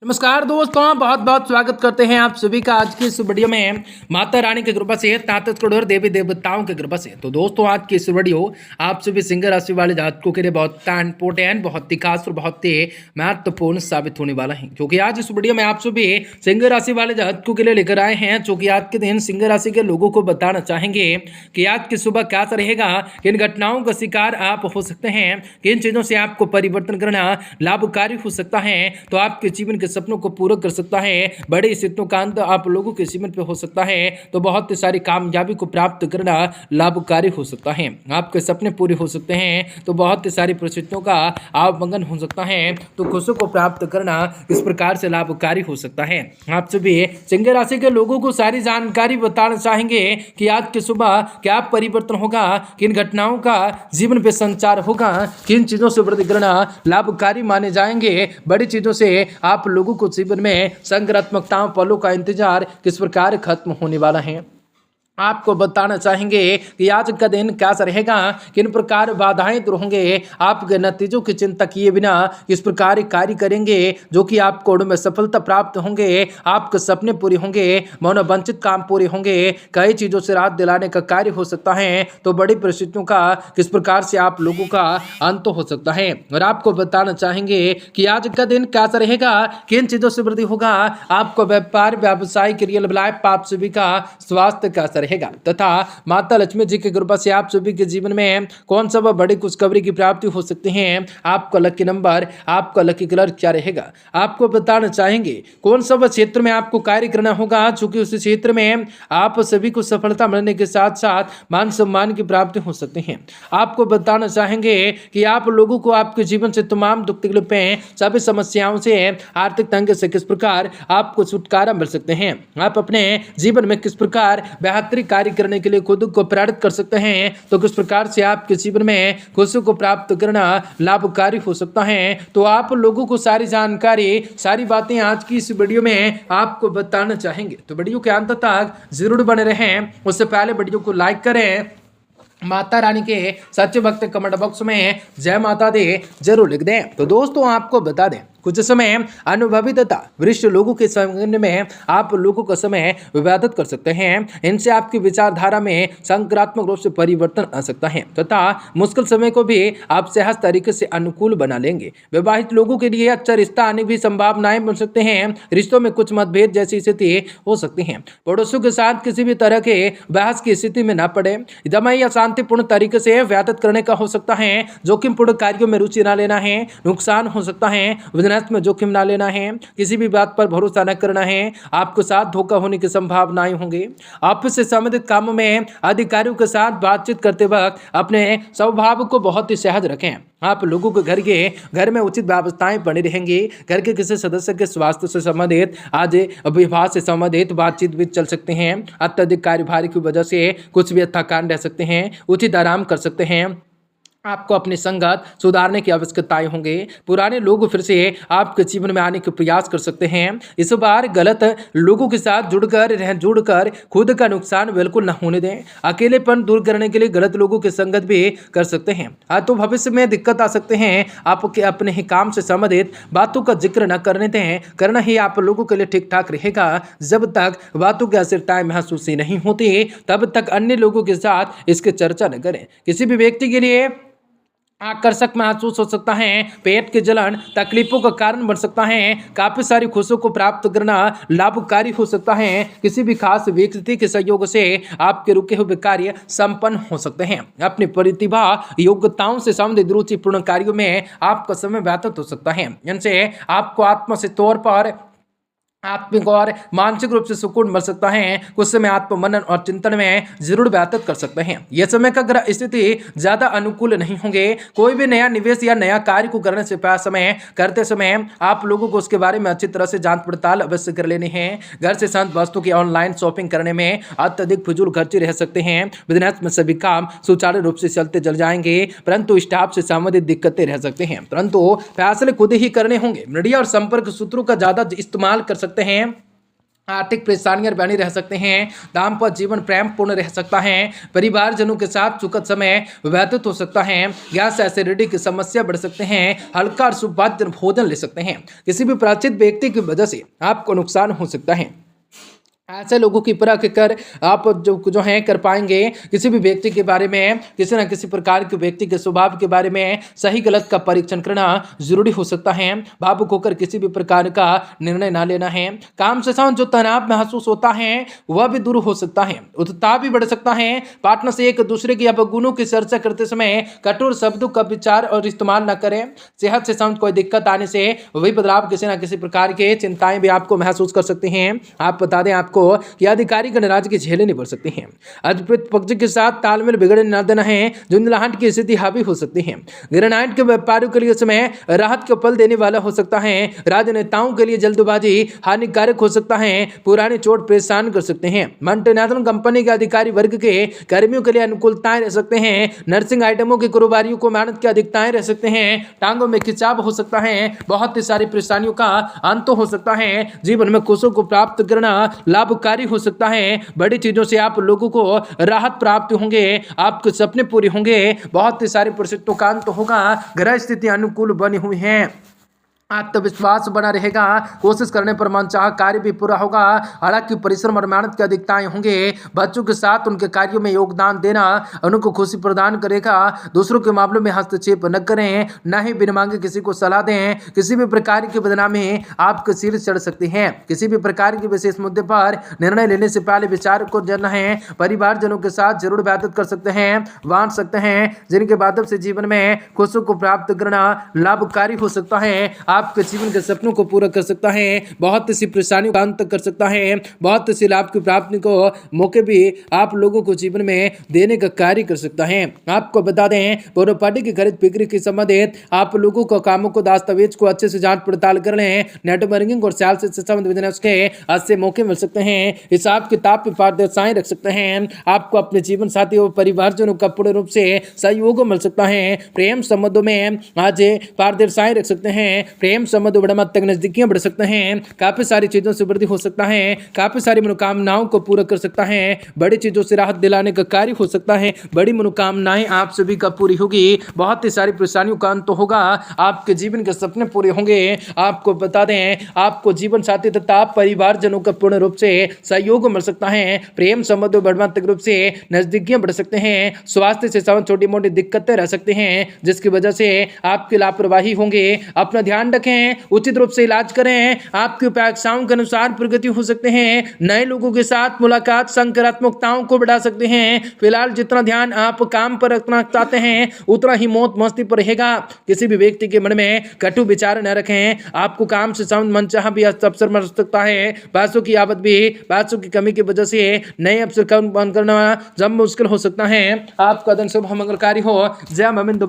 नमस्कार दोस्तों, बहुत बहुत स्वागत करते हैं आप सभी का आज की इस वीडियो में माता रानी की कृपा से 33 करोड़ देवी देवताओं की कृपा से। तो दोस्तों आज की इस वीडियो आप सभी सिंह राशि वाले जातकों के लिए बहुत इंपॉर्टेंट, बहुत ही खास और बहुत ही महत्वपूर्ण साबित होने वाला है, क्योंकि आज इस वीडियो में आप सभी सिंह राशि वाले जातकों के लिए लेकर आए हैं, जो कि आज के दिन सिंह राशि के लोगों को बताना चाहेंगे कि आज की सुबह क्या रहेगा, किन घटनाओं का शिकार आप हो सकते हैं, किन चीजों से आपको परिवर्तन करना लाभकारी हो सकता है, तो आपके जीवन के सपनों को पूरा कर सकता है, बड़े स्थितियों का अंत आप लोगों के जीवन पे हो सकता है, तो बहुत सारी कामयाबी को प्राप्त करना लाभकारी हो सकता है, आपके सपने पूरे हो सकते हैं, तो बहुत सारी परिस्थितियों का आवागमन हो सकता है, तो खुशियों को प्राप्त करना इस प्रकार से लाभकारी हो सकता है। आप सभी सिंह राशि के लोगों को सारी जानकारी बताना चाहेंगे कि आज की सुबह क्या परिवर्तन होगा, किन घटनाओं का जीवन पे संचार होगा, किन चीजों से वृद्धि करना लाभकारी माने जाएंगे, बड़ी चीजों से आप लोगों को जीवन में सकारात्मकता पलों का इंतजार किस प्रकार खत्म होने वाला है। आपको बताना चाहेंगे कि आज का दिन कैसा रहेगा, किन प्रकार बाधाएं दूर होंगे, आपके नतीजों की चिंता किए बिना किस प्रकार कार्य करेंगे जो कि आपको में सफलता प्राप्त होंगे, आपके सपने पूरे होंगे, मनोवांछित काम पूरे होंगे, कई चीजों से राहत दिलाने का कार्य हो सकता है, तो बड़ी परिस्थितियों का किस प्रकार से आप लोगों का अंत हो सकता है। और आपको बताना चाहेंगे कि आज का दिन कैसा रहेगा, किन चीजों से वृद्धि होगा, आपको व्यापार व्यवसाय के रियल लाइफ आप सभी का स्वास्थ्य कैसा रहेगा, तथा माता लक्ष्मी जी की कृपा से आप सभी के जीवन में कौन सा बड़ी खुशखबरी की प्राप्ति हो सकती है, आपका लकी नंबर, आपका लकी कलर क्या रहेगा, आपको बताना चाहेंगे कौन सा क्षेत्र में आपको कार्य करना होगा, चूंकि उस क्षेत्र में आप सभी को सफलता मिलने के साथ साथ मान सम्मान की प्राप्ति हो सकती है। आपको बताना चाहेंगे कि आप लोगों को आपके जीवन से तमाम दुख तकलीफें, सभी समस्याओं से, आर्थिक तंगी से किस प्रकार आपको छुटकारा मिल सकते हैं, आप अपने जीवन में किस प्रकार बेहतरीन कार्य करने के लिए खुद को प्रेरित कर सकते हैं, तो किस प्रकार से आपके जीवन में खुशी को प्राप्त करना लाभकारी हो सकता है। तो आप लोगों को सारी जानकारी, सारी बातें आज की इस वीडियो में आपको बताना चाहेंगे, तो वीडियो के अंत तक जरूर बने रहें। उससे पहले वीडियो को लाइक करें, माता रानी के सच्चे भक्त कमेंट बॉक्स में जय माता दी जरूर लिख दें। तो दोस्तों आपको बता दें, कुछ समय अनुभवी तथा वरिष्ठ लोगों के संग में आप लोगों का समय व्यतीत कर सकते हैं, इनसे आपकी विचारधारा में सकारात्मक रूप से परिवर्तन आ सकता है, तथा मुश्किल समय को भी आप सहज तरीके से अनुकूल बना लेंगे। विवाहित लोगों के लिए अच्छा रिश्ता आने की संभावनाएं बन सकते हैं, रिश्तों में कुछ मतभेद जैसी स्थिति हो सकती है, पड़ोसियों के साथ किसी भी तरह के बहस की स्थिति में न पड़े, दमाई या शांतिपूर्ण तरीके से व्यतीत करने का हो सकता है, जोखिमपूर्ण कार्यों में रुचि न लेना है, नुकसान हो सकता है, में जोखिम ना लेना है, किसी भी बात पर भरोसा न करना है, आपके साथ धोखा होने की संभावनाएं होंगी। ऑफिस से संबंधित कामों में अधिकारियों के साथ बातचीत करते वक्त अपने स्वभाव को बहुत ही सहज रखें। आप लोगों के घर में उचित व्यवस्थाएं बनी रहेंगी, घर के किसी सदस्य के स्वास्थ्य से संबंधित, आज विवाह से संबंधित बातचीत भी चल सकते हैं। अत्यधिक कार्यभार की वजह से कुछ भी थकान रह सकते हैं, उचित आराम कर सकते हैं। आपको अपनी संगत सुधारने की आवश्यकताएं होंगे, पुराने लोग फिर से आपके जीवन में आने के प्रयास कर सकते हैं। इस बार गलत लोगों के साथ जुड़कर खुद का नुकसान बिल्कुल न होने दें। अकेलेपन दूर करने के लिए गलत लोगों की संगत भी कर सकते हैं, तो भविष्य में दिक्कत आ सकते हैं। आपके अपने ही काम से संबंधित बातों का जिक्र न करने दें, करना ही आप लोगों के लिए ठीक ठाक रहेगा। जब तक बातों की असरताएं महसूस नहीं होती, तब तक अन्य लोगों के साथ इसकी चर्चा न करें। किसी भी व्यक्ति के लिए आकर्षक महसूस हो सकता है, पेट की जलन तकलीफों का कारण बन सकता है, काफी सारी खुशियों को प्राप्त करना लाभकारी हो सकता है। किसी भी खास व्यक्ति के सहयोग से आपके रुके हुए कार्य संपन्न हो सकते हैं। अपनी प्रतिभा योग्यताओं से संबंधित रुचिपूर्ण कार्यों में आपका समय व्यतीत हो सकता है, इनसे आपको आत्मसिक तौर पर आत्मिक और मानसिक रूप से सुकून मिल सकता है। कुछ समय आत्म मनन और चिंतन में जरूर व्यतीत कर सकते हैं। यह समय का ग्रह स्थिति ज्यादा अनुकूल नहीं होंगे। कोई भी नया निवेश या नया कार्य को करने से करते समय आप लोगों को उसके बारे में अच्छी तरह से जांच पड़ताल अवश्य कर लेनी है। घर से संत वस्तु की ऑनलाइन शॉपिंग करने में अत्यधिक फिजूल खर्ची रह सकते हैं। बिजनेस में सभी काम सुचारू रूप से चलते चल जाएंगे, परंतु स्टाफ से संबंधित दिक्कतें रह सकते हैं, परंतु फैसले खुद ही करने होंगे। मीडिया और संपर्क सूत्रों का ज्यादा इस्तेमाल कर सकते हैं। आर्थिक परेशानियां बनी रह सकते हैं। दाम्पत्य जीवन प्रेम पूर्ण रह सकता है। परिवारजनों के साथ सुखद समय व्यतीत हो सकता है। गैस एसिडिटी की समस्या बढ़ सकते हैं। हल्का और सुपाच्य भोजन ले सकते हैं। किसी भी परिचित व्यक्ति की वजह से आपको नुकसान हो सकता है। ऐसे लोगों की परख कर आप जो है कर पाएंगे। किसी भी व्यक्ति के बारे में, किसी न किसी प्रकार के व्यक्ति के स्वभाव के बारे में सही गलत का परीक्षण करना जरूरी हो सकता है। भावुक होकर किसी भी प्रकार का निर्णय ना लेना है। काम से संबंधित जो तनाव महसूस होता है वह भी दूर हो सकता है। उत्साह भी बढ़ सकता है। पार्टनर से एक दूसरे के अवगुणों की चर्चा करते समय कठोर शब्दों का विचार और इस्तेमाल न करें। सेहत से संबंधित कोई दिक्कत आने से वही बदलाव किसी न किसी प्रकार के चिंताएं भी आपको महसूस कर सकते हैं। आप बता दें आपको कि अधिकारी का नाराजगी झेले नहीं पड़ सकती हैं। अधिकृत पक्ष के साथ तालमेल बिगड़ने न देना है। झुंझलाहट की स्थिति हावी हो सकती है। ग्रेनाइट के व्यापारियों के लिए समय राहत के फल देने वाला हो सकता है। राजनेताओं के लिए जल्दबाजी हानिकारक हो सकता है। पुरानी चोट परेशान कर सकते हैं। मल्टीनेशनल कंपनी के अधिकारी वर्ग के कर्मियों के लिए अनुकूलताएं रह सकते हैं। नर्सिंग आइटमों के कारोबारियों को मेहनत की अधिकताएं रह सकते हैं। टांगों में खिंचाव हो सकता है। बहुत ही सारी परेशानियों का अंत हो सकता है। जीवन में खुशियों को प्राप्त करना लाभकारी हो सकता है। बड़ी चीजों से आप लोगों को राहत प्राप्त होंगे। आपके सपने पूरे होंगे। बहुत ही सारी परिस्थितियों का अंत होगा। ग्रह स्थिति अनुकूल बनी हुई है। आत्मविश्वास बना रहेगा। कोशिश करने पर मनचाहा कार्य भी पूरा होगा। हालांकि परिश्रम और मेहनत की अधिकताएं होंगे। बच्चों के साथ उनके कार्यों में योगदान देना उनको खुशी प्रदान करेगा। दूसरों के मामलों में हस्तक्षेप न करें। न ही बिना मांगे किसी को सलाह दें। किसी भी प्रकार की बदनामी आपके सिर चढ़ सकती है। किसी भी प्रकार के विशेष मुद्दे पर निर्णय लेने से पहले विचार को जानना है। परिवारजनों के साथ जरूर व्यतीत कर सकते हैं, बांट सकते हैं, जिनके माध्यम से जीवन में खुशियों को प्राप्त करना लाभकारी हो सकता है। आपके जीवन के सपनों को पूरा कर सकता है। बहुत सी परेशानियों का अंत कर सकता है। बहुत सी लाभ की प्राप्ति को मौके भी आप लोगों को जीवन में देने का कार्य कर सकता है। आपको बता दें प्रॉपर्टी की खरीद बिक्री के संबंधित आप लोगों को कामों को दस्तावेज को अच्छे से जांच पड़ताल कर लें। नेटवर्किंग और सेल्स से संबंधित बिजनेस के अच्छे मौके मिल सकते हैं। हिसाब किताब में पारदर्शिताएं रख सकते हैं। आपको अपने जीवन साथी और परिवारजनों का पूर्ण रूप से सहयोग मिल सकता है। प्रेम संबंधों में आज पारदर्शिताएं रख सकते हैं। प्रेम संबंध बड़ा मत तक नजदीकियां बढ़ सकते हैं। काफी सारी चीजों से वृद्धि हो सकता है। काफी सारी मनोकामनाओं को पूरा कर सकता है। बड़ी चीजों से राहत दिलाने का कार्य हो सकता है। बड़ी मनोकामनाएं आप सभी का पूरी होगी। बहुत ही सारी परेशानियों का अंत होगा। आपके जीवन के सपने पूरे होंगे। आपको बता दें आपको जीवन साथी तथा परिवारजनों का पूर्ण रूप से सहयोग मिल सकता है। प्रेम संबंध बढ़मात्मक रूप से नजदीकियां बढ़ सकते हैं। स्वास्थ्य से संबंधित छोटी मोटी दिक्कतें रह सकती हैं, जिसकी वजह से आपकी लापरवाही होंगे। अपना ध्यान रखें, उचित रूप से इलाज करें। आपकी अपेक्षाओं के अनुसार प्रगति हो सकते हैं। नए लोगों के साथ मुलाकात सकारात्मकताओं को बढ़ा सकते हैं। फिलहाल जितना ध्यान आप काम पर रखना चाहते हैं उतना ही मौत मस्ती पर रहेगा। किसी भी व्यक्ति के मन में कटु विचार न रखें। आपको काम से संबंध मनचाहा भी अवसर मिल सकता है। पैसों की आवत भी पैसों की कमी की वजह से नए अवसर बंद करना जब मुश्किल हो सकता है। आपका दिन शुभ मंगलकारी हो। जय मां।